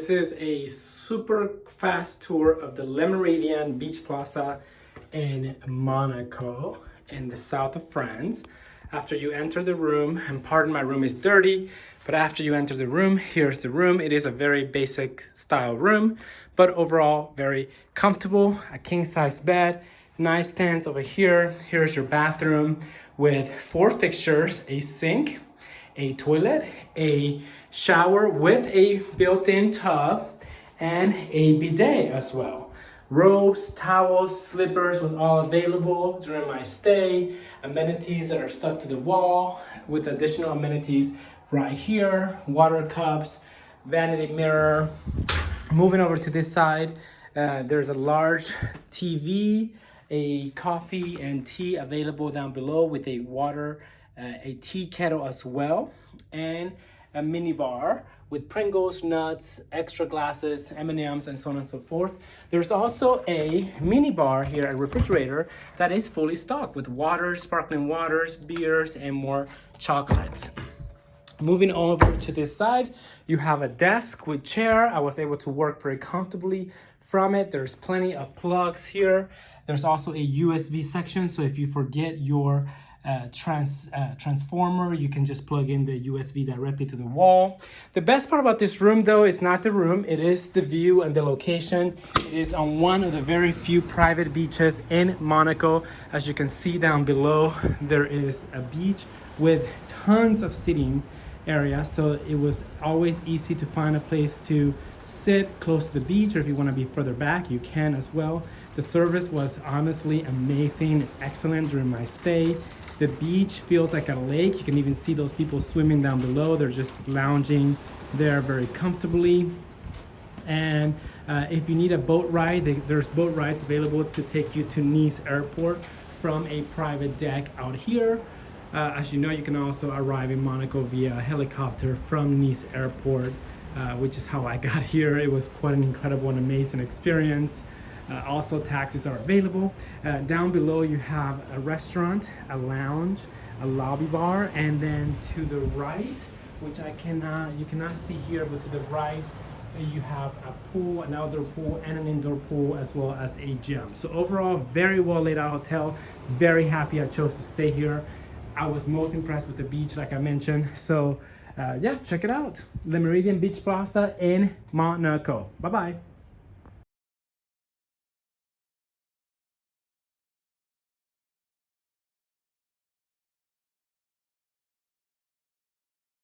This is a super fast tour of the Meridien Beach Plaza in Monaco in the south of France. After you enter the room, and pardon my room is dirty, but after you enter the room, here's the room. It is a very basic style room, but overall very comfortable. A king size bed, nightstands over here. Here's your bathroom with 4 fixtures, a sink, a toilet, a shower with a built-in tub, and a bidet as well. Robes, towels, slippers was all available during my stay. Amenities that are stuck to the wall with additional amenities right here. Water cups, vanity mirror. Moving over to this side, there's a large TV, a coffee and tea available down below with a water, a tea kettle as well, and a mini bar with Pringles, nuts, extra glasses, M&Ms, and so on and so forth. There's also a mini bar here, a refrigerator that is fully stocked with water, sparkling waters, beers, and more chocolates. Moving over to this side, you have a desk with chair. I was able to work very comfortably from it. There's plenty of plugs here. There's also a USB section, so if you forget your transformer, you can just plug in the USB directly to the wall. The best part about this room though is not the room, it is the view and the location. It is on one of the very few private beaches in Monaco. As you can see down below, there is a beach with tons of sitting area, so it was always easy to find a place to sit close to the beach, or if you want to be further back, you can as well. The service was honestly amazing, excellent during my stay. The beach feels like a lake. You can even see those people swimming down below. They're just lounging there very comfortably. And if you need a boat ride, there's boat rides available to take you to Nice Airport from a private deck out here. As you know, you can also arrive in Monaco via helicopter from Nice Airport, which is how I got here. It was quite an incredible and amazing experience. Also, taxis are available. Down below, you have a restaurant, a lounge, a lobby bar, and then to the right, which you cannot see here, but to the right, you have a pool, an outdoor pool, and an indoor pool, as well as a gym. So overall, very well laid out hotel. Very happy I chose to stay here. I was most impressed with the beach, like I mentioned. So yeah, check it out. Le Meridien Beach Plaza in Monaco. Bye-bye.